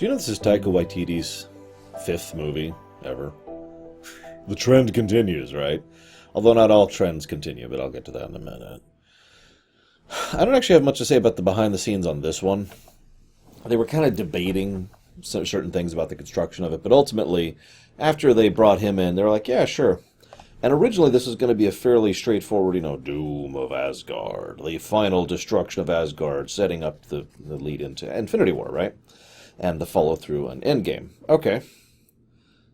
Do you know this is Taika Waititi's 5th movie ever? The trend continues, right? Although not all trends continue, but I'll get to that in a minute. I don't actually have much to say about the behind the scenes on this one. They were kind of debating certain things about the construction of it, but ultimately, after they brought him in, they were like, yeah, sure. And originally this was going to be a fairly straightforward, doom of Asgard, the final destruction of Asgard, setting up the lead into Infinity War, right? And the follow-through on Endgame. Okay.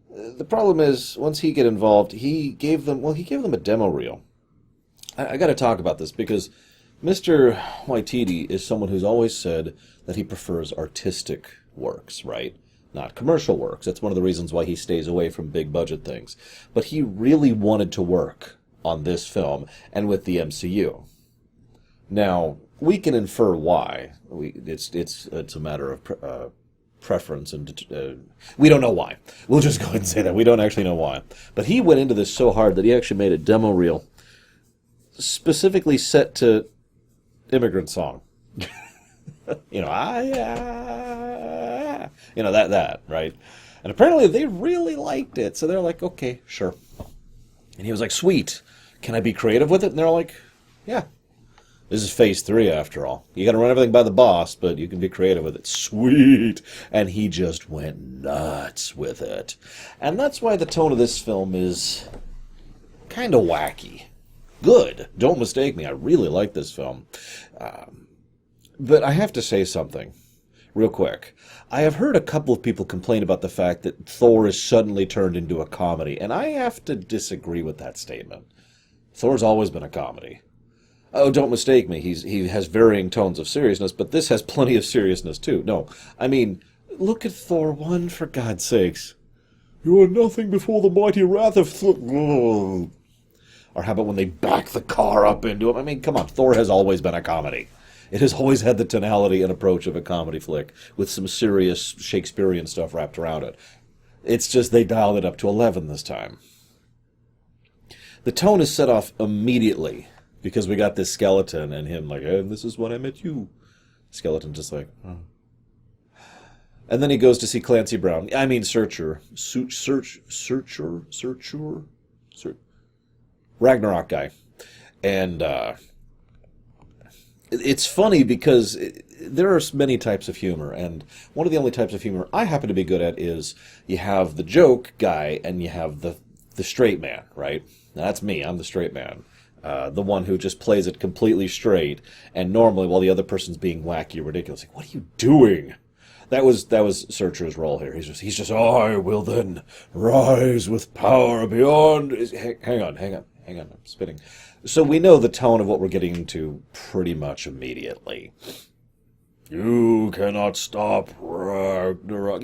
The problem is, once he get involved, he gave them a demo reel. I got to talk about this because Mr. Waititi is someone who's always said that he prefers artistic works, right? Not commercial works. That's one of the reasons why he stays away from big budget things. But he really wanted to work on this film and with the MCU. Now, we can infer why. It's a matter of preference, and we don't know why. We'll just go ahead and say that. We don't actually know why. But he went into this so hard that he actually made a demo reel specifically set to Immigrant Song. That, right? And apparently they really liked it, so they're like, okay, sure. And he was like, sweet, can I be creative with it? And they're like, yeah. This is phase 3 after all. You gotta run everything by the boss, but you can be creative with it. Sweet! And he just went nuts with it. And that's why the tone of this film is kind of wacky. Good. Don't mistake me. I really like this film. But I have to say something real quick. I have heard a couple of people complain about the fact that Thor is suddenly turned into a comedy, and I have to disagree with that statement. Thor's always been a comedy. Oh, don't mistake me. He has varying tones of seriousness, but this has plenty of seriousness too. No, I mean, look at Thor 1, for God's sakes. You are nothing before the mighty wrath of Thor. Or how about when they back the car up into him? I mean, come on, Thor has always been a comedy. It has always had the tonality and approach of a comedy flick, with some serious Shakespearean stuff wrapped around it. It's just they dialed it up to 11 this time. The tone is set off immediately, because we got this skeleton and him like, and this is when I met you. Skeleton just like, oh. And then he goes to see Clancy Brown. I mean, Searcher. Ragnarok guy. And it's funny because there are many types of humor, and one of the only types of humor I happen to be good at is you have the joke guy and you have the straight man, right? Now, that's me. I'm the straight man. The one who just plays it completely straight, and normally while the other person's being wacky or ridiculous, like, what are you doing? That was Searcher's role here. He's just, I will then rise with power beyond. Hang on, I'm spitting. So we know the tone of what we're getting into pretty much immediately. You cannot stop Ragnarok.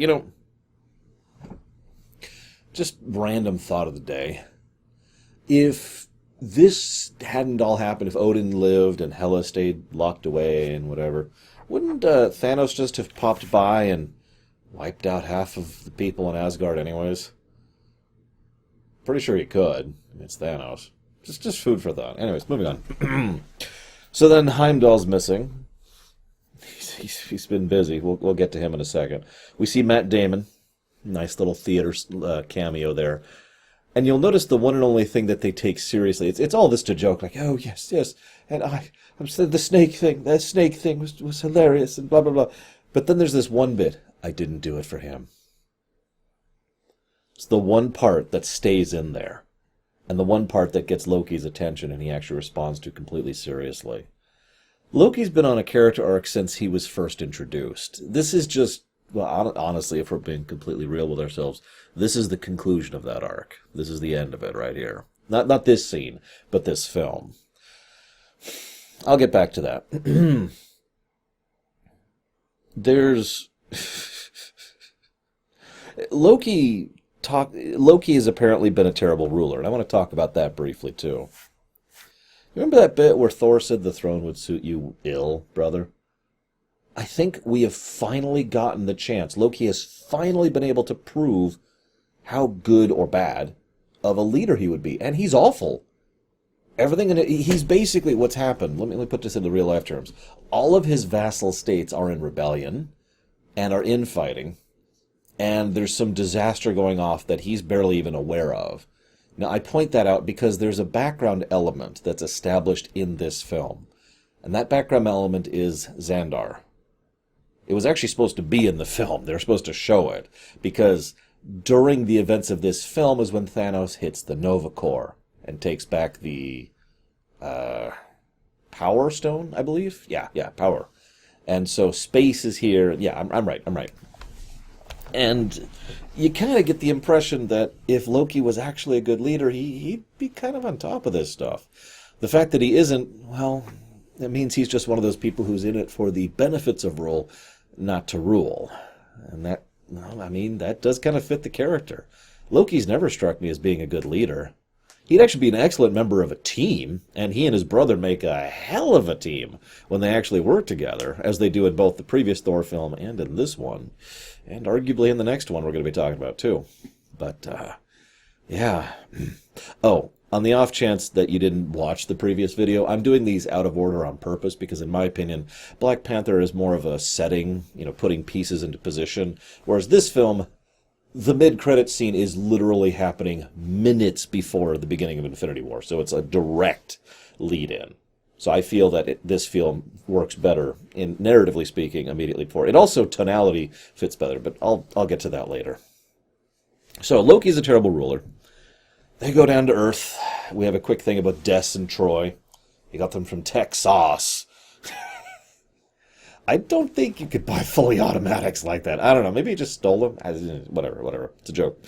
Just random thought of the day. If this hadn't all happened, if Odin lived and Hela stayed locked away and whatever, wouldn't Thanos just have popped by and wiped out half of the people in Asgard anyways? Pretty sure he could. It's Thanos. Just food for thought. Anyways, moving on. So then Heimdall's missing. He's been busy. We'll get to him in a second. We see Matt Damon. Nice little theater cameo there. And you'll notice the one and only thing that they take seriously. It's all this to joke, like, oh, yes. And I'm saying the snake thing was hilarious and blah, blah, blah. But then there's this one bit. I didn't do it for him. It's the one part that stays in there. And the one part that gets Loki's attention and he actually responds to completely seriously. Loki's been on a character arc since he was first introduced. This is just, well, honestly, if we're being completely real with ourselves, this is the conclusion of that arc. This is the end of it right here. Not this scene, but this film. I'll get back to that. There's... Loki has apparently been a terrible ruler, and I want to talk about that briefly, too. Remember that bit where Thor said the throne would suit you ill, brother? I think we have finally gotten the chance. Loki has finally been able to prove how good or bad of a leader he would be, and he's awful. Everything in it, he's basically what's happened. Let me put this into real life terms. All of his vassal states are in rebellion and are infighting. and there's some disaster going off that he's barely even aware of. Now, I point that out because there's a background element that's established in this film, and that background element is Xandar. It was actually supposed to be in the film. They were supposed to show it, because during the events of this film is when Thanos hits the Nova Core and takes back the Power Stone, I believe? Yeah, Power. And so space is here. Yeah, I'm right. And you kind of get the impression that if Loki was actually a good leader, he'd be kind of on top of this stuff. The fact that he isn't, well, it means he's just one of those people who's in it for the benefits of rule, not to rule. And that, well, I mean, that does kind of fit the character. Loki's never struck me as being a good leader. He'd actually be an excellent member of a team, and he and his brother make a hell of a team when they actually work together, as they do in both the previous Thor film and in this one, and arguably in the next one we're going to be talking about too. But, yeah. Oh, on the off chance that you didn't watch the previous video, I'm doing these out of order on purpose because, in my opinion, Black Panther is more of a setting, putting pieces into position, whereas this film, the mid-credit scene is literally happening minutes before the beginning of Infinity War, so it's a direct lead-in. So I feel that this film works better, in narratively speaking, immediately before. It also, tonality, fits better, but I'll get to that later. So Loki's a terrible ruler. They go down to Earth. We have a quick thing about Des and Troy. He got them from Texas. I don't think you could buy fully automatics like that. I don't know. Maybe he just stole them. Whatever. It's a joke.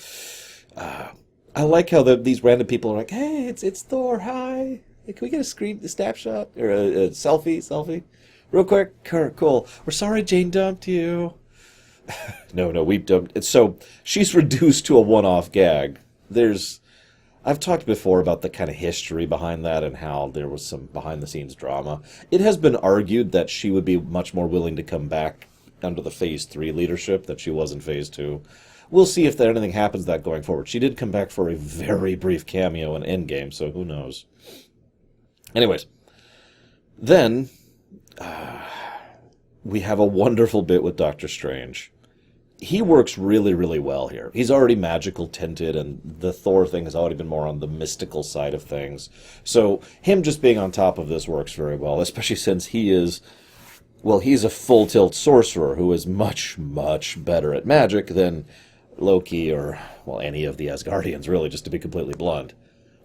I like how these random people are like, hey, it's Thor. Hi. Hey, can we get a snapshot? Or a selfie? Real quick. Cool. We're sorry Jane dumped you. No, we dumped. So she's reduced to a one-off gag. I've talked before about the kind of history behind that and how there was some behind-the-scenes drama. It has been argued that she would be much more willing to come back under the Phase 3 leadership than she was in Phase 2. We'll see if anything happens to that going forward. She did come back for a very brief cameo in Endgame, so who knows. Anyways, then we have a wonderful bit with Doctor Strange. He works really, really well here. He's already magical tinted, and the Thor thing has already been more on the mystical side of things. So him just being on top of this works very well, especially since he's a full-tilt sorcerer who is much, much better at magic than Loki or, any of the Asgardians, really, just to be completely blunt.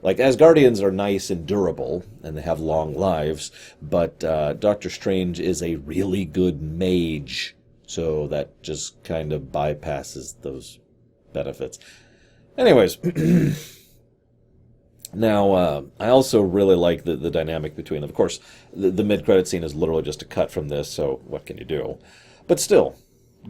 Like, Asgardians are nice and durable, and they have long lives, but Doctor Strange is a really good mage. So that just kind of bypasses those benefits. Anyways, now I also really like the dynamic between them. Of course, the mid-credit scene is literally just a cut from this, so what can you do? But still,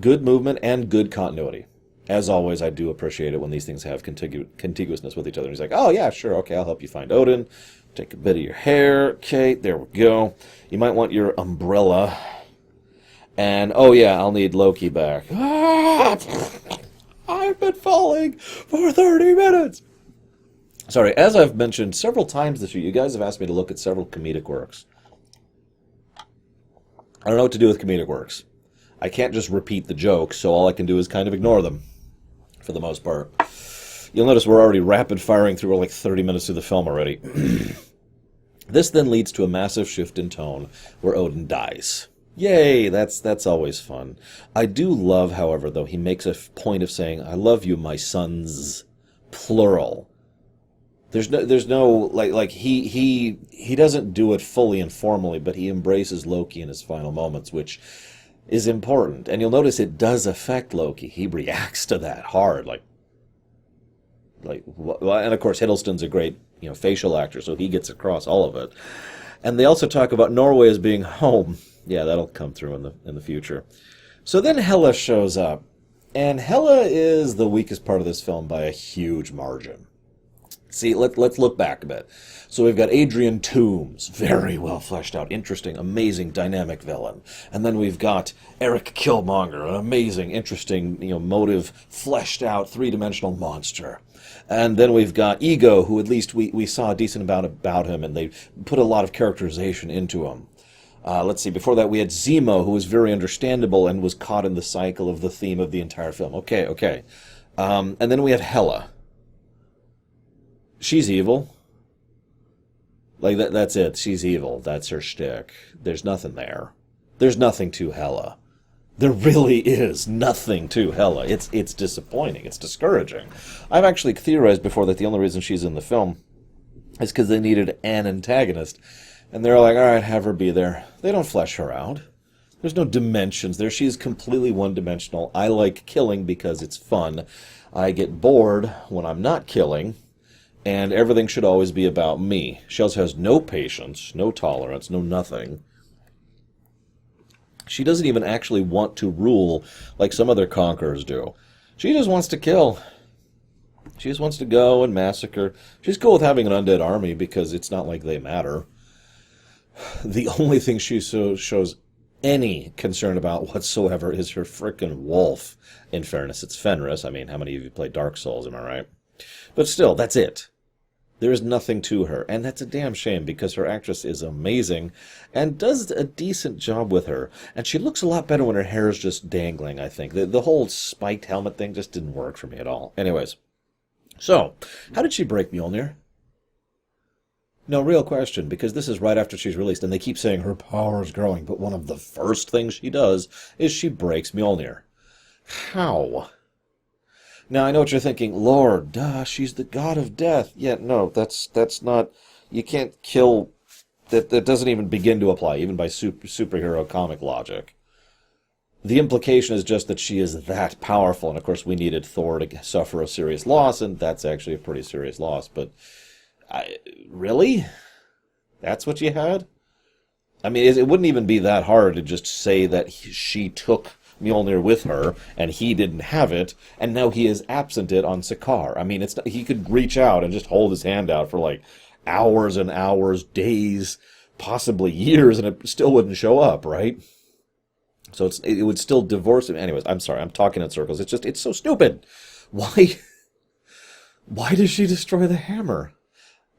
good movement and good continuity. As always, I do appreciate it when these things have contiguousness with each other. He's like, oh yeah, sure, okay, I'll help you find Odin. Take a bit of your hair. Okay, there we go. You might want your umbrella. And, oh yeah, I'll need Loki back. I've been falling for 30 minutes. Sorry, as I've mentioned several times this year, you guys have asked me to look at several comedic works. I don't know what to do with comedic works. I can't just repeat the jokes, so all I can do is kind of ignore them, for the most part. You'll notice we're already rapid-firing through like 30 minutes through the film already. This then leads to a massive shift in tone, where Odin dies. Yay, that's always fun. I do love, however, though, he makes a point of saying, I love you, my sons, plural. There's no he doesn't do it fully and formally, but he embraces Loki in his final moments, which is important. And you'll notice it does affect Loki. He reacts to that hard, and of course Hiddleston's a great, facial actor, so he gets across all of it. And they also talk about Norway as being home. Yeah, that'll come through in the future. So then Hela shows up, and Hela is the weakest part of this film by a huge margin. See, let's look back a bit. So we've got Adrian Toomes, very well fleshed out, interesting, amazing, dynamic villain. And then we've got Eric Killmonger, an amazing, interesting, motive, fleshed out, three-dimensional monster. And then we've got Ego, who at least we saw a decent amount about him, and they put a lot of characterization into him. Let's see, before that we had Zemo, who was very understandable and was caught in the cycle of the theme of the entire film. Okay, okay. And then we have Hela. She's evil. Like, that's it. She's evil. That's her shtick. There's nothing there. There's nothing to Hela. There really is nothing to Hela. It's disappointing. It's discouraging. I've actually theorized before that the only reason she's in the film is because they needed an antagonist. And they're like, all right, have her be there. They don't flesh her out. There's no dimensions there. She's completely one-dimensional. I like killing because it's fun. I get bored when I'm not killing, and everything should always be about me. She also has no patience, no tolerance, no nothing. She doesn't even actually want to rule like some other conquerors do. She just wants to kill. She just wants to go and massacre. She's cool with having an undead army because it's not like they matter. The only thing she shows any concern about whatsoever is her frickin' wolf. In fairness, it's Fenris. I mean, how many of you played Dark Souls, am I right? But still, that's it. There is nothing to her, and that's a damn shame because her actress is amazing and does a decent job with her. And she looks a lot better when her hair is just dangling, I think. The whole spiked helmet thing just didn't work for me at all. Anyways, so, how did she break Mjolnir? No, real question, because this is right after she's released, and they keep saying her power is growing, but one of the first things she does is she breaks Mjolnir. How? Now, I know what you're thinking. Lord, duh, she's the god of death. Yeah, no, that's not... You can't kill... That doesn't even begin to apply, even by superhero comic logic. The implication is just that she is that powerful, and of course we needed Thor to suffer a serious loss, and that's actually a pretty serious loss, but... really? That's what you had? I mean, it wouldn't even be that hard to just say that she took Mjolnir with her, and he didn't have it, and now he is absent it on Sakaar. I mean, he could reach out and just hold his hand out for, like, hours and hours, days, possibly years, and it still wouldn't show up, right? So it would still divorce him. Anyways, I'm sorry, I'm talking in circles. It's so stupid. Why does she destroy the hammer?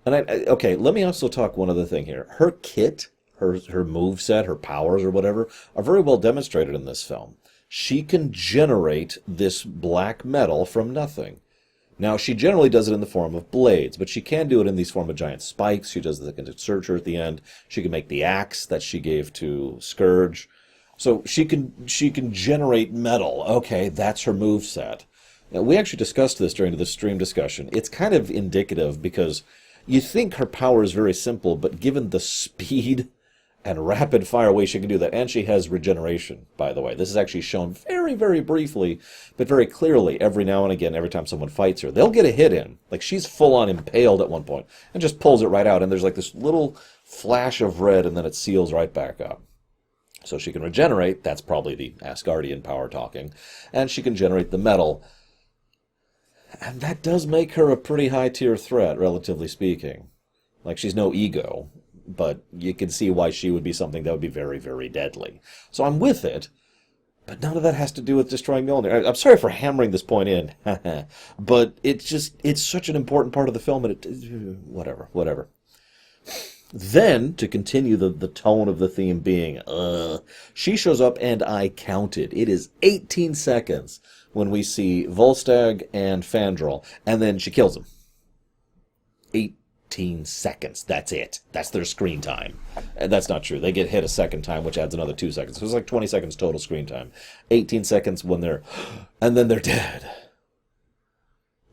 And okay, let me also talk one other thing here. Her kit, her moveset, her powers or whatever, are very well demonstrated in this film. She can generate this black metal from nothing. Now, she generally does it in the form of blades, but she can do it in these form of giant spikes. She does the searcher at the end. She can make the axe that she gave to Scourge. So she can generate metal. Okay, that's her moveset. Now, we actually discussed this during the stream discussion. It's kind of indicative because... You think her power is very simple, but given the speed and rapid-fire way she can do that, and she has regeneration, by the way. This is actually shown very, very briefly, but very clearly every now and again, every time someone fights her. They'll get a hit in. Like, she's full-on impaled at one point, and just pulls it right out, and there's like this little flash of red, and then it seals right back up. So she can regenerate. That's probably the Asgardian power talking. And she can generate the metal. And that does make her a pretty high-tier threat, relatively speaking. Like, she's no ego, but you can see why she would be something that would be very, very deadly. So I'm with it, but none of that has to do with destroying Mjolnir. I'm sorry for hammering this point in, but it's such an important part of the film, and whatever. Then, to continue the tone of the theme being, she shows up, and I counted. It is 18 seconds when we see Volstagg and Fandral, and then she kills him. 18 seconds. That's it. That's their screen time. And that's not true. They get hit a second time, which adds another 2 seconds. So it's like 20 seconds total screen time. 18 seconds when they're... and then they're dead.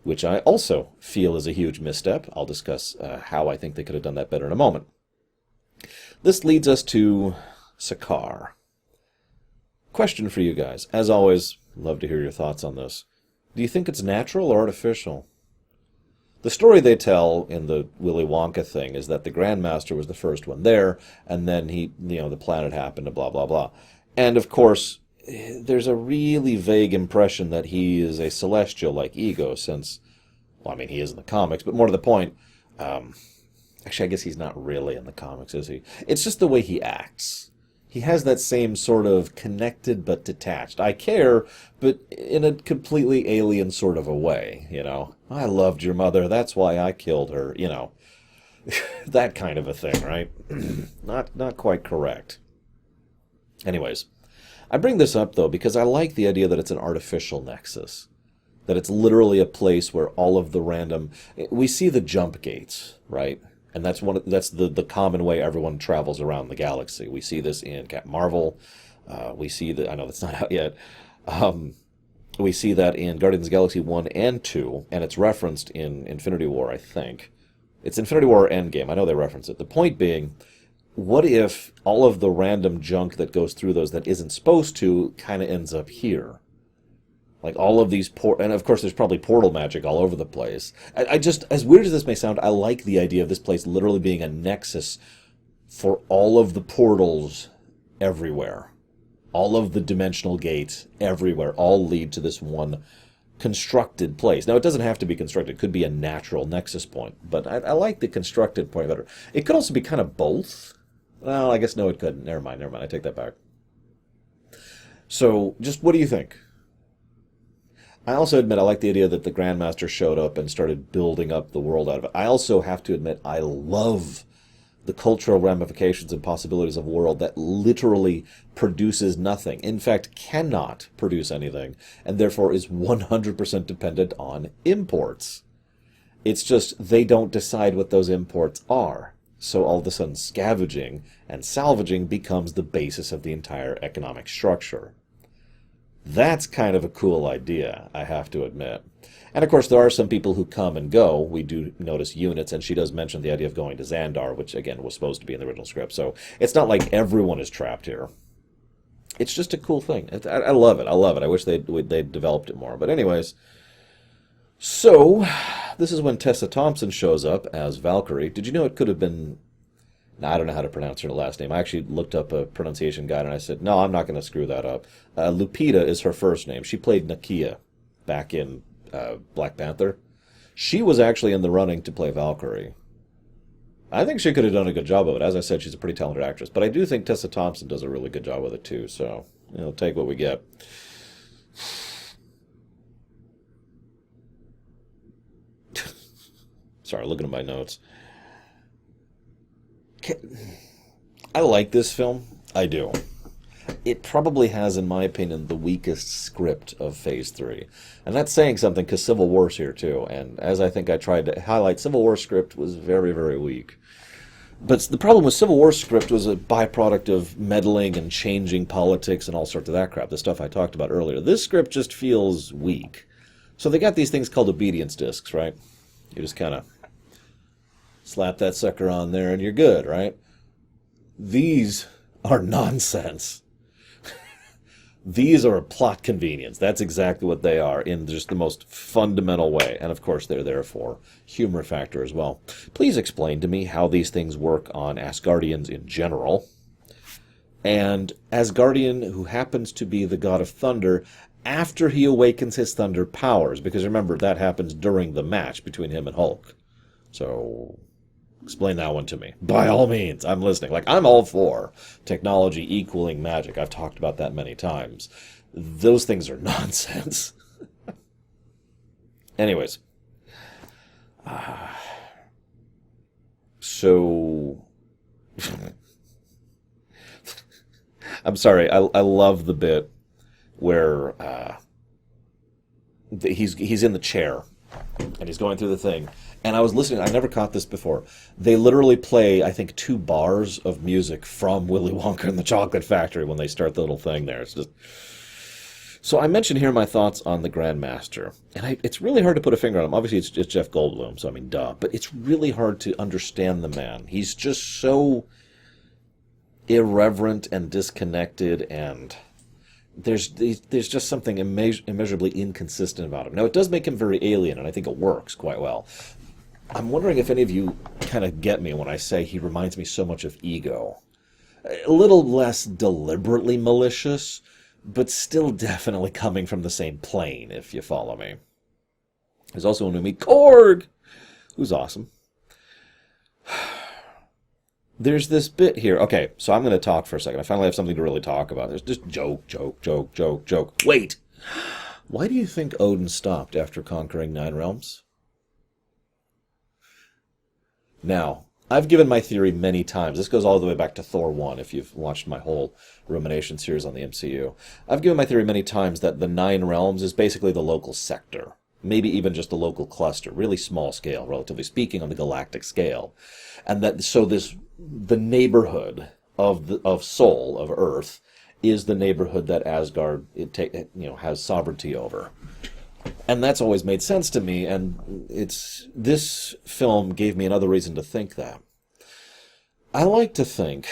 Which I also feel is a huge misstep. I'll discuss how I think they could have done that better in a moment. This leads us to Sakaar. Question for you guys. As always, love to hear your thoughts on this. Do you think it's natural or artificial? The story they tell in the Willy Wonka thing is that the Grandmaster was the first one there, and then the planet happened, and blah, blah, blah. And, of course, there's a really vague impression that he is a celestial like Ego, since, well, I mean, he is in the comics, but more to the point, actually, I guess he's not really in the comics, is he? It's just the way he acts. He has that same sort of connected but detached. I care, but in a completely alien sort of a way, I loved your mother, that's why I killed her, that kind of a thing, right? Not quite correct. Anyways, I bring this up, though, because I like the idea that it's an artificial nexus. That it's literally a place where all of the random... We see the jump gates, right? And that's that's the common way everyone travels around the galaxy. We see this in Captain Marvel. We see that... I know that's not out yet. We see that in Guardians of the Galaxy 1 and 2, and it's referenced in Infinity War, I think. It's Infinity War or Endgame. I know they reference it. The point being, what if all of the random junk that goes through those that isn't supposed to kind of ends up here? Like all of these and of course there's probably portal magic all over the place. I just, as weird as this may sound, I like the idea of this place literally being a nexus for all of the portals everywhere. All of the dimensional gates everywhere all lead to this one constructed place. Now, it doesn't have to be constructed. It could be a natural nexus point. But I like the constructed point better. It could also be kind of both. Well, I guess no, it couldn't. Never mind. I take that back. So, just what do you think? I also admit I like the idea that the Grandmaster showed up and started building up the world out of it. I also have to admit I love the cultural ramifications and possibilities of a world that literally produces nothing. In fact, cannot produce anything, and therefore is 100% dependent on imports. It's just they don't decide what those imports are. So all of a sudden scavenging and salvaging becomes the basis of the entire economic structure. That's kind of a cool idea, I have to admit. And of course, there are some people who come and go. We do notice units, and she does mention the idea of going to Xandar, which, again, was supposed to be in the original script. So it's not like everyone is trapped here. It's just a cool thing. I love it. I love it. I wish they'd developed it more. But anyways, so this is when Tessa Thompson shows up as Valkyrie. Did you know it could have been... Now, I don't know how to pronounce her last name. I actually looked up a pronunciation guide, and I said, no, I'm not going to screw that up. Lupita is her first name. She played Nakia back in Black Panther. She was actually in the running to play Valkyrie. I think she could have done a good job of it. As I said, she's a pretty talented actress. But I do think Tessa Thompson does a really good job with it, too. So, take what we get. Sorry, looking at my notes. I like this film. I do. It probably has, in my opinion, the weakest script of Phase 3. And that's saying something, because Civil War's here, too. And as I think I tried to highlight, Civil War's script was very, very weak. But the problem with Civil War's script was a byproduct of meddling and changing politics and all sorts of that crap, the stuff I talked about earlier. This script just feels weak. So they got these things called obedience discs, right? You just kind of slap that sucker on there and you're good, right? These are nonsense. These are a plot convenience. That's exactly what they are in just the most fundamental way. And of course, they're there for humor factor as well. Please explain to me how these things work on Asgardians in general. And Asgardian, who happens to be the god of thunder, after he awakens his thunder powers. Because remember, that happens during the match between him and Hulk. So... explain that one to me. By all means, I'm listening. Like, I'm all for technology equaling magic. I've talked about that many times. Those things are nonsense. Anyways. So... I'm sorry. I love the bit where he's in the chair and he's going through the thing. And I was listening, I never caught this before. They literally play, I think, 2 bars of music from Willy Wonka and the Chocolate Factory when they start the little thing there. It's just... So I mentioned here my thoughts on the Grandmaster. And it's really hard to put a finger on him. Obviously, it's Jeff Goldblum, so I mean, duh. But it's really hard to understand the man. He's just so irreverent and disconnected, and there's just something immeasurably inconsistent about him. Now, it does make him very alien, and I think it works quite well. I'm wondering if any of you kind of get me when I say he reminds me so much of Ego. A little less deliberately malicious, but still definitely coming from the same plane, if you follow me. There's also when we meet Korg, who's awesome. There's this bit here. Okay, so I'm going to talk for a second. I finally have something to really talk about. There's just joke. Wait! Why do you think Odin stopped after conquering 9 realms? Now, I've given my theory many times. This goes all the way back to Thor 1, if you've watched my whole Rumination series on the MCU. I've given my theory many times that the Nine Realms is basically the local sector. Maybe even just a local cluster, really small scale, relatively speaking, on the galactic scale. And that so the neighborhood of Sol, of Earth, is the neighborhood that Asgard has sovereignty over. And that's always made sense to me, and this film gave me another reason to think that. I like to think,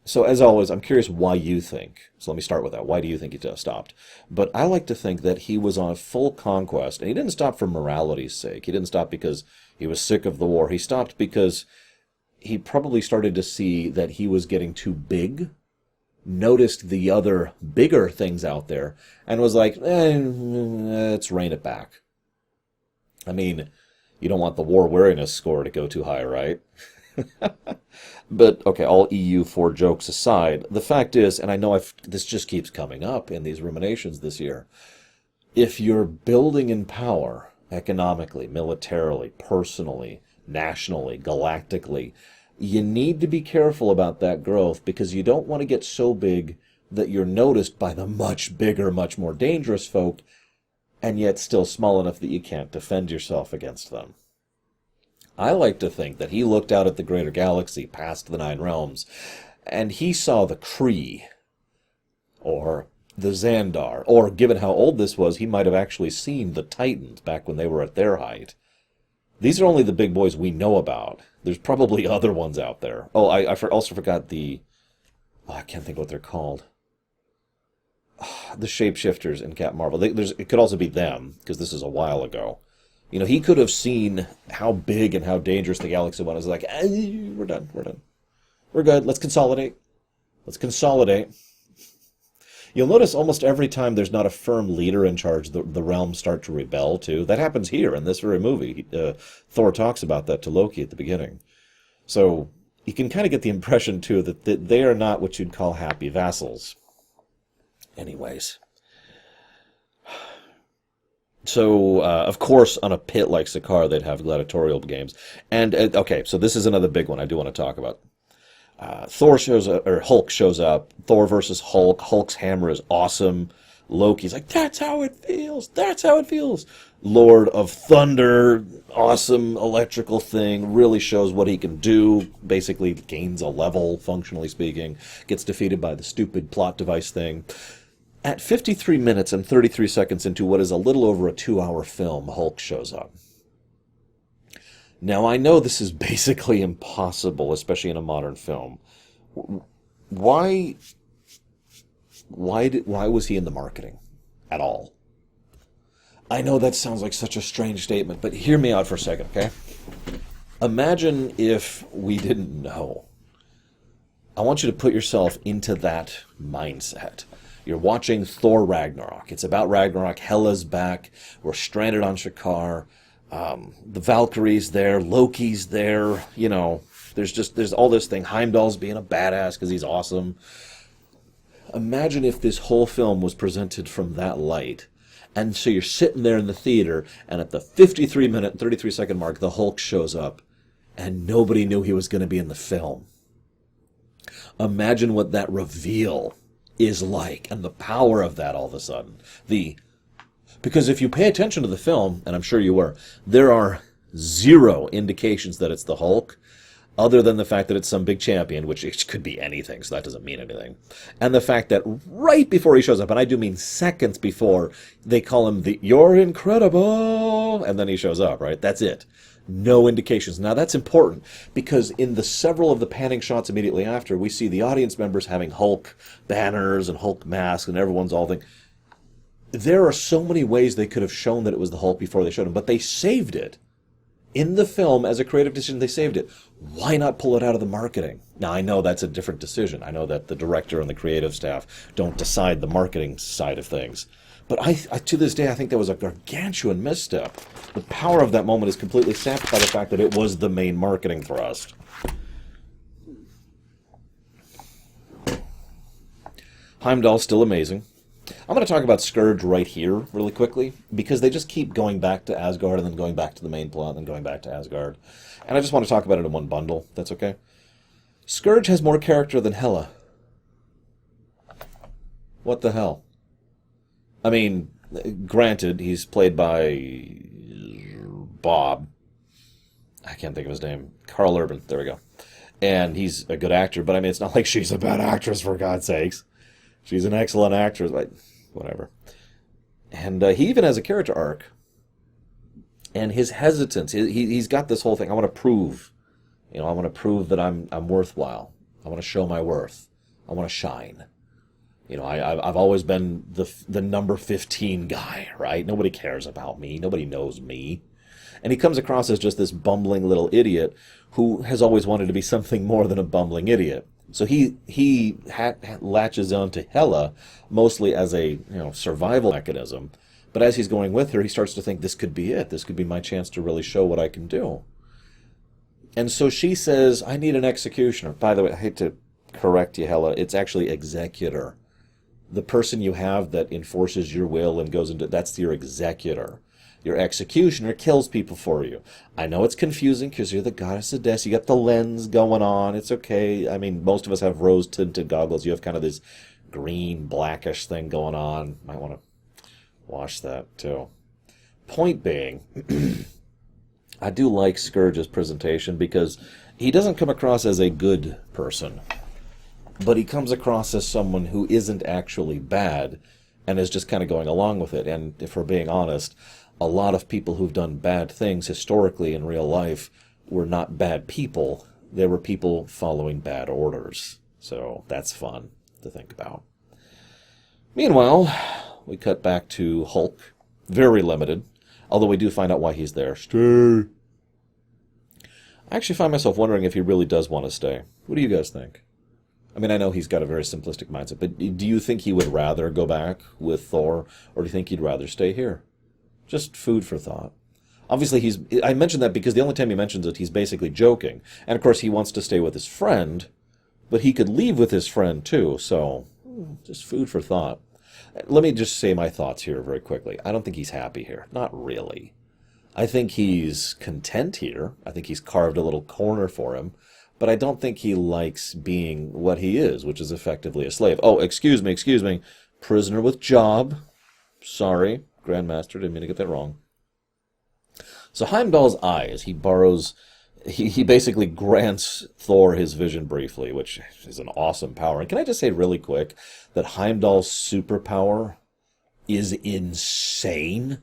so as always, I'm curious why you think. So let me start with that. Why do you think he stopped? But I like to think that he was on a full conquest, and he didn't stop for morality's sake. He didn't stop because he was sick of the war. He stopped because he probably started to see that he was getting too big, noticed the other bigger things out there, and was like, let's rein it back. I mean, you don't want the war weariness score to go too high, right? But, okay, all EU4 jokes aside, the fact is, and I know this just keeps coming up in these ruminations this year, if you're building in power, economically, militarily, personally, nationally, galactically, you need to be careful about that growth, because you don't want to get so big that you're noticed by the much bigger, much more dangerous folk, and yet still small enough that you can't defend yourself against them. I like to think that he looked out at the greater galaxy past the Nine Realms, and he saw the Kree, or the Xandar, or given how old this was, he might have actually seen the Titans back when they were at their height. These are only the big boys we know about. There's probably other ones out there. Oh, I also forgot I can't think what they're called. The shapeshifters in Captain Marvel. It could also be them, because this is a while ago. You know, he could have seen how big and how dangerous the galaxy was. Like, we're done. We're good. Let's consolidate. You'll notice almost every time there's not a firm leader in charge, the realms start to rebel, too. That happens here in this very movie. Thor talks about that to Loki at the beginning. So you can kind of get the impression, too, that they are not what you'd call happy vassals. Anyways. So, of course, on a pit like Sakaar, they'd have gladiatorial games. And, okay, so this is another big one I do want to talk about. Hulk shows up. Thor versus Hulk. Hulk's hammer is awesome. Loki's like, that's how it feels. Lord of Thunder, awesome electrical thing, really shows what he can do. Basically gains a level, functionally speaking. Gets defeated by the stupid plot device thing. At 53 minutes and 33 seconds into what is a little over a 2-hour film, Hulk shows up. Now, I know this is basically impossible, especially in a modern film. Why was he in the marketing at all? I know that sounds like such a strange statement, but hear me out for a second, okay? Imagine if we didn't know. I want you to put yourself into that mindset. You're watching Thor Ragnarok. It's about Ragnarok. Hela's back. We're stranded on Sakaar. The Valkyrie's there. Loki's there. You know, there's all this thing. Heimdall's being a badass because he's awesome. Imagine if this whole film was presented from that light. And so you're sitting there in the theater, and at the 53-minute and 33-second mark, the Hulk shows up, and nobody knew he was going to be in the film. Imagine what that reveal is like, and the power of that all of a sudden. Because if you pay attention to the film, and I'm sure you were, there are zero indications that it's the Hulk, other than the fact that it's some big champion, which it could be anything, so that doesn't mean anything. And the fact that right before he shows up, and I do mean seconds before, they call him "You're incredible," and then he shows up, right? That's it. No indications. Now that's important, because in the several of the panning shots immediately after, we see the audience members having Hulk banners and Hulk masks, and everyone's all thinking. There are so many ways they could have shown that it was the Hulk before they showed him, but they saved it. In the film, as a creative decision, they saved it. Why not pull it out of the marketing? Now, I know that's a different decision. I know that the director and the creative staff don't decide the marketing side of things. But I to this day, I think that was a gargantuan misstep. The power of that moment is completely sapped by the fact that it was the main marketing thrust. Heimdall's still amazing. I'm going to talk about Scourge right here really quickly, because they just keep going back to Asgard and then going back to the main plot and then going back to Asgard. And I just want to talk about it in one bundle. That's okay. Scourge has more character than Hela. What the hell? I mean, granted, he's played by Bob. I can't think of his name. Carl Urban. There we go. And he's a good actor, but I mean, it's not like she's a bad actress, for God's sakes. She's an excellent actress, but whatever. And he even has a character arc. And his hesitance, he's got this whole thing. I want to prove, I want to prove that I'm worthwhile. I want to show my worth. I want to shine. I've always been the number 15 guy, right? Nobody cares about me. Nobody knows me. And he comes across as just this bumbling little idiot who has always wanted to be something more than a bumbling idiot. So he latches on to Hela mostly as a survival mechanism. But as he's going with her, he starts to think, this could be it. This could be my chance to really show what I can do. And so she says, I need an executioner. By the way, I hate to correct you, Hela. It's actually executor. The person you have that enforces your will and goes into, that's your executor. Your executioner kills people for you. I know it's confusing because you're the goddess of death. You got the lens going on. It's okay. I mean, most of us have rose-tinted goggles. You have kind of this green, blackish thing going on. Might want to wash that too. Point being, I do like Scourge's presentation because he doesn't come across as a good person, but he comes across as someone who isn't actually bad and is just kind of going along with it. And if we're being honest, a lot of people who've done bad things historically in real life were not bad people. They were people following bad orders. So that's fun to think about. Meanwhile, we cut back to Hulk. Very limited. Although we do find out why he's there. Stay. I actually find myself wondering if he really does want to stay. What do you guys think? I mean, I know he's got a very simplistic mindset, but do you think he would rather go back with Thor, or do you think he'd rather stay here? Just food for thought. Obviously, I mentioned that because the only time he mentions it, he's basically joking. And of course, he wants to stay with his friend, but he could leave with his friend too, so just food for thought. Let me just say my thoughts here very quickly. I don't think he's happy here. Not really. I think he's content here. I think he's carved a little corner for him, but I don't think he likes being what he is, which is effectively a slave. Oh, excuse me. Prisoner with job. Sorry. Grandmaster, didn't mean to get that wrong. So Heimdall's eyes, he basically grants Thor his vision briefly, which is an awesome power. And can I just say really quick that Heimdall's superpower is insane?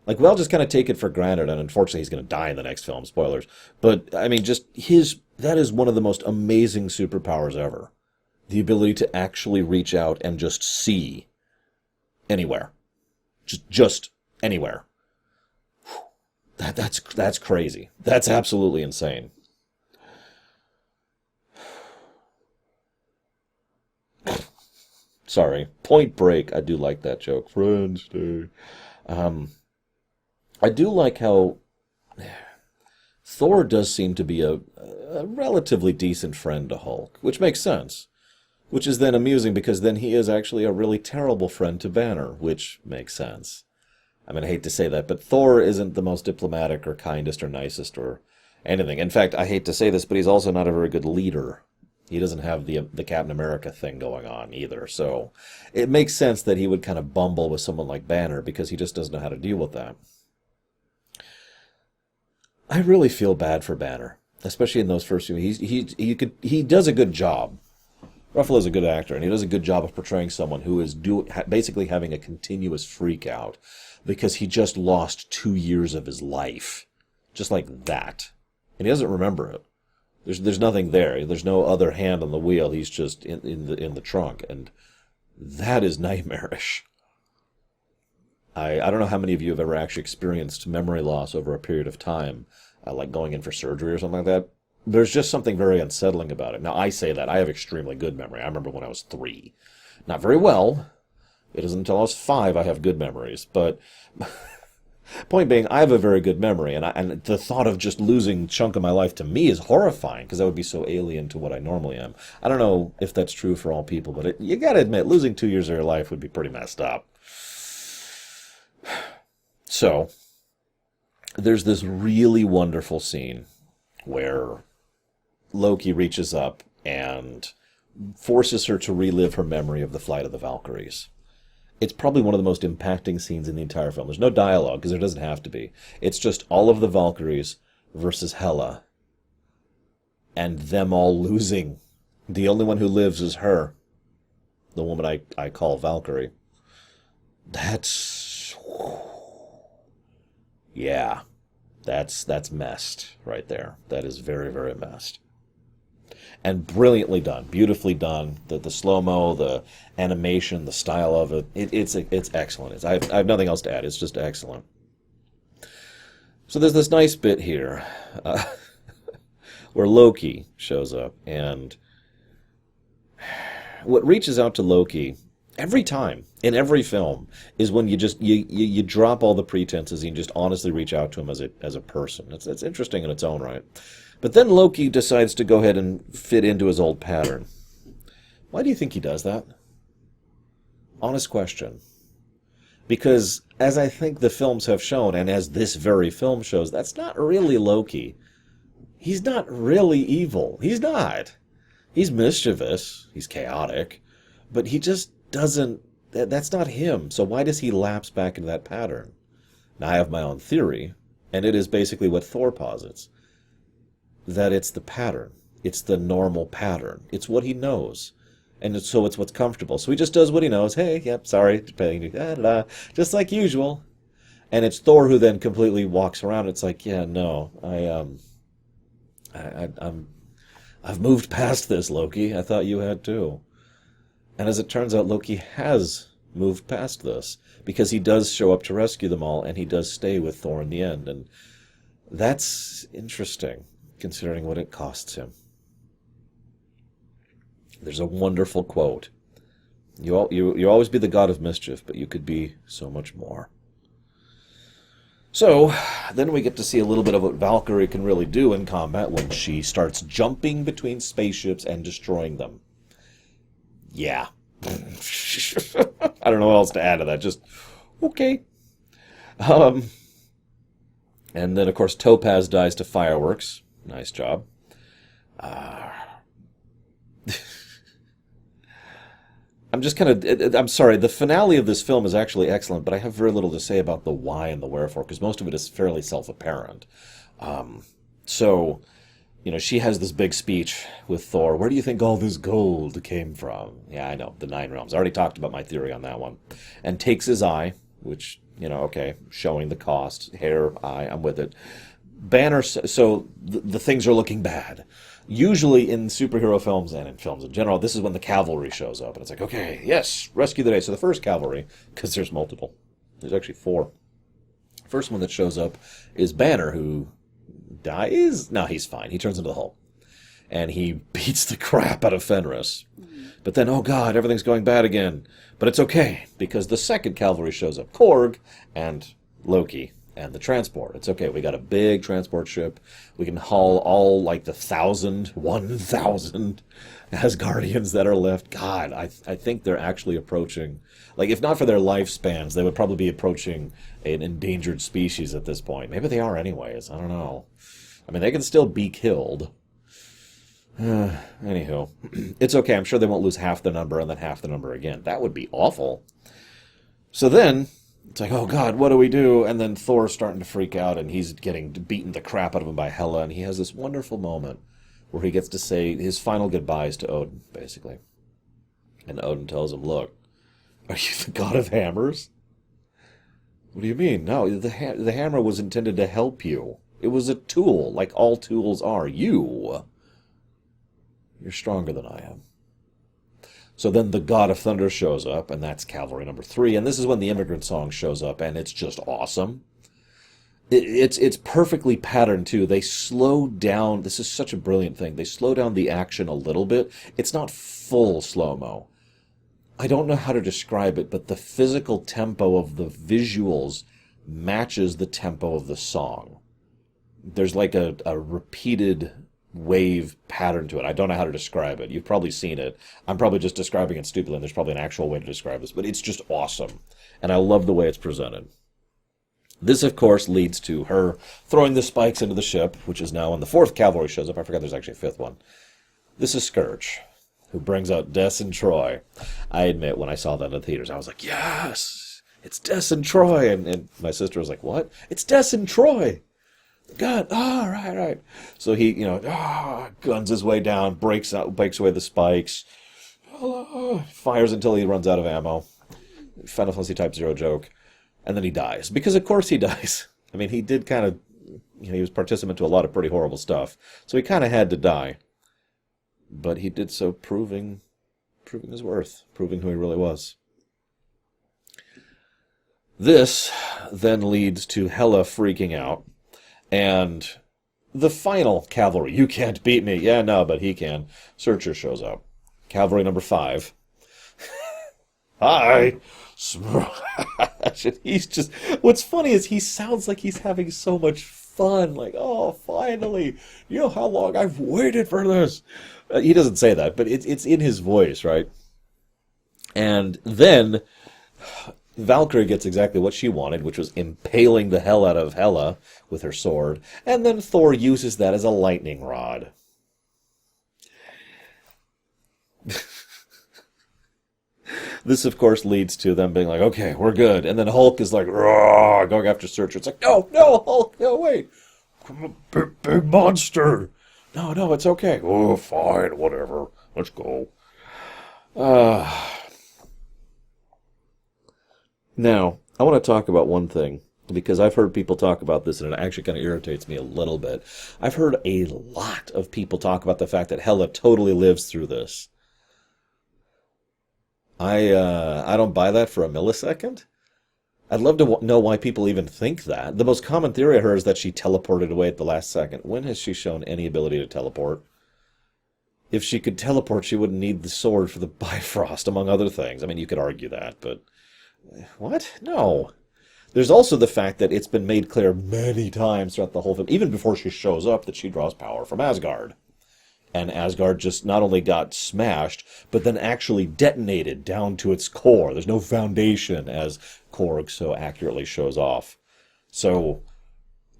Like, we all just kind of take it for granted, and unfortunately he's going to die in the next film, spoilers. But, I mean, that is one of the most amazing superpowers ever. The ability to actually reach out and just see anywhere. Just anywhere. That's crazy. That's absolutely insane. Sorry. Point Break. I do like that joke. Friends Day. I do like how Thor does seem to be a relatively decent friend to Hulk, which makes sense. Which is then amusing because then he is actually a really terrible friend to Banner, which makes sense. I mean, I hate to say that, but Thor isn't the most diplomatic or kindest or nicest or anything. In fact, I hate to say this, but he's also not a very good leader. He doesn't have the Captain America thing going on either. So it makes sense that he would kind of bumble with someone like Banner because he just doesn't know how to deal with that. I really feel bad for Banner, especially in those first few. He does a good job. Ruffalo's a good actor, and he does a good job of portraying someone who is basically having a continuous freak out because he just lost 2 years of his life, just like that, and he doesn't remember it. There's nothing there. There's no other hand on the wheel. He's just in the trunk, and that is nightmarish. I don't know how many of you have ever actually experienced memory loss over a period of time, like going in for surgery or something like that. There's just something very unsettling about it. Now, I say that. I have extremely good memory. I remember when I was 3. Not very well. It isn't until I was 5 I have good memories. But Point being, I have a very good memory, and the thought of just losing a chunk of my life to me is horrifying, because that would be so alien to what I normally am. I don't know if that's true for all people, but you gotta admit, losing 2 years of your life would be pretty messed up. So, there's this really wonderful scene where Loki reaches up and forces her to relive her memory of the flight of the Valkyries. It's probably one of the most impacting scenes in the entire film. There's no dialogue, because there doesn't have to be. It's just all of the Valkyries versus Hela. And them all losing. The only one who lives is her. The woman I call Valkyrie. That's... Yeah. That's messed right there. That is very, very messed. And brilliantly done, beautifully done. The slow-mo, the animation, the style of it, it's excellent. I have nothing else to add. It's just excellent. So there's this nice bit here where Loki shows up, and what reaches out to Loki every time in every film is when you drop all the pretenses and you just honestly reach out to him as a person. It's interesting in its own right. But then Loki decides to go ahead and fit into his old pattern. Why do you think he does that? Honest question. Because, as I think the films have shown, and as this very film shows, that's not really Loki. He's not really evil. He's not. He's mischievous. He's chaotic. But he just doesn't... That's not him. So why does he lapse back into that pattern? Now, I have my own theory, and it is basically what Thor posits. That it's the pattern. It's the normal pattern. It's what he knows. And so it's what's comfortable. So he just does what he knows. Hey, yep, sorry, just like usual. And it's Thor who then completely walks around. It's like, yeah, no, I've moved past this, Loki. I thought you had too. And as it turns out, Loki has moved past this, because he does show up to rescue them all, and he does stay with Thor in the end. And that's interesting, considering what it costs him. There's a wonderful quote. You always be the god of mischief, but you could be so much more. So, then we get to see a little bit of what Valkyrie can really do in combat when she starts jumping between spaceships and destroying them. Yeah. I don't know what else to add to that. Just, okay. And then, of course, Topaz dies to fireworks. Nice job. I'm sorry, the finale of this film is actually excellent, but I have very little to say about the why and the wherefore, because most of it is fairly self-apparent. So, she has this big speech with Thor. Where do you think all this gold came from? Yeah, I know, the Nine Realms. I already talked about my theory on that one. And takes his eye, which, okay, showing the cost. Hair, eye, I'm with it. Banner, so the things are looking bad. Usually in superhero films and in films in general, this is when the cavalry shows up. And it's like, okay, yes, rescue the day. So the first cavalry, because there's multiple. There's actually 4. First one that shows up is Banner, who dies. No, he's fine. He turns into the Hulk. And he beats the crap out of Fenris. But then, oh god, everything's going bad again. But it's okay, because the second cavalry shows up. Korg and Loki. And the transport. It's okay. We got a big transport ship. We can haul all, like, the 1,000 Asgardians that are left. God, I think they're actually approaching... Like, if not for their lifespans, they would probably be approaching an endangered species at this point. Maybe they are anyways. I don't know. I mean, they can still be killed. Anywho. It's okay. I'm sure they won't lose half the number and then half the number again. That would be awful. So then... It's like, oh god, what do we do? And then Thor's starting to freak out, and he's getting beaten the crap out of him by Hela, and he has this wonderful moment where he gets to say his final goodbyes to Odin, basically. And Odin tells him, look, are you the god of hammers? What do you mean? No, the hammer was intended to help you. It was a tool, like all tools are. You're stronger than I am. So then the God of Thunder shows up, and that's Cavalry number 3, and this is when the Immigrant Song shows up, and it's just awesome. It's perfectly patterned, too. They slow down, this is such a brilliant thing, they slow down the action a little bit. It's not full slow-mo. I don't know how to describe it, but the physical tempo of the visuals matches the tempo of the song. There's like a repeated wave pattern to it. I don't know how to describe it. You've probably seen it. I'm probably just describing it stupidly, and there's probably an actual way to describe this, but it's just awesome. And I love the way it's presented. This, of course, leads to her throwing the spikes into the ship, which is now when the 4th Cavalry shows up. I forgot there's actually a 5th one. This is Scourge, who brings out Des and Troy. I admit, when I saw that in the theaters, I was like, yes, it's Des and Troy. And my sister was like, what? It's Des and Troy. God, right. So he, guns his way down, breaks away the spikes, fires until he runs out of ammo. Final Fantasy Type 0 joke. And then he dies. Because, of course, he dies. I mean, he did kind of... he was participant to a lot of pretty horrible stuff. So he kind of had to die. But he did so proving his worth. Proving who he really was. This then leads to Hela freaking out. And the final cavalry. You can't beat me. Yeah, no, but he can. Searcher shows up. Cavalry number 5. Hi! Smash! He's just... what's funny is he sounds like he's having so much fun. Like, oh, finally! You know how long I've waited for this? He doesn't say that, but it's in his voice, right? And then Valkyrie gets exactly what she wanted, which was impaling the hell out of Hela with her sword. And then Thor uses that as a lightning rod. This, of course, leads to them being like, okay, we're good. And then Hulk is like, raw, going after Searcher. It's like, no, Hulk, no, wait. Big monster. No, it's okay. Oh, fine, whatever. Let's go. Now, I want to talk about one thing, because I've heard people talk about this, and it actually kind of irritates me a little bit. I've heard a lot of people talk about the fact that Hela totally lives through this. I don't buy that for a millisecond. I'd love to know why people even think that. The most common theory I heard is that she teleported away at the last second. When has she shown any ability to teleport? If she could teleport, she wouldn't need the sword for the Bifrost, among other things. I mean, you could argue that, but... what? No. There's also the fact that it's been made clear many times throughout the whole film, even before she shows up, that she draws power from Asgard. And Asgard just not only got smashed, but then actually detonated down to its core. There's no foundation, as Korg so accurately shows off. So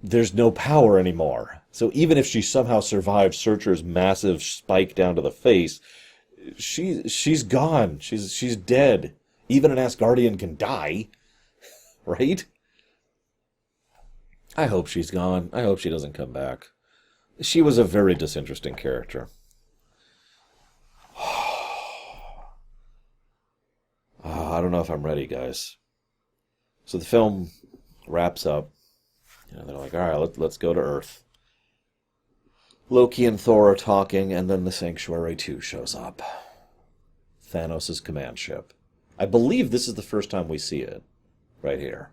there's no power anymore. So even if she somehow survived Searcher's massive spike down to the face, she's gone. She's dead. Even an Asgardian can die, right? I hope she's gone. I hope she doesn't come back. She was a very disinteresting character. I don't know if I'm ready, guys. So the film wraps up. They're like, all right, let's go to Earth. Loki and Thor are talking, and then the Sanctuary 2 shows up. Thanos' command ship. I believe this is the first time we see it. Right here.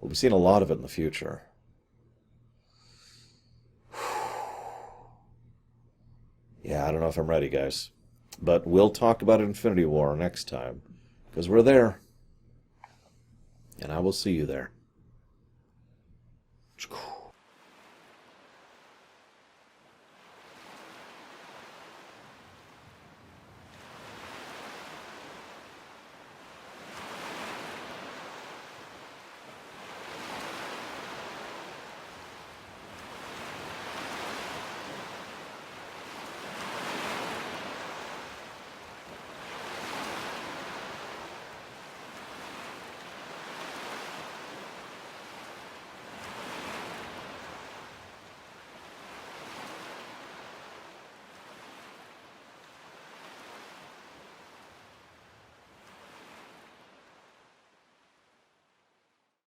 We'll be seeing a lot of it in the future. Yeah, I don't know if I'm ready, guys. But we'll talk about Infinity War next time. Because we're there. And I will see you there.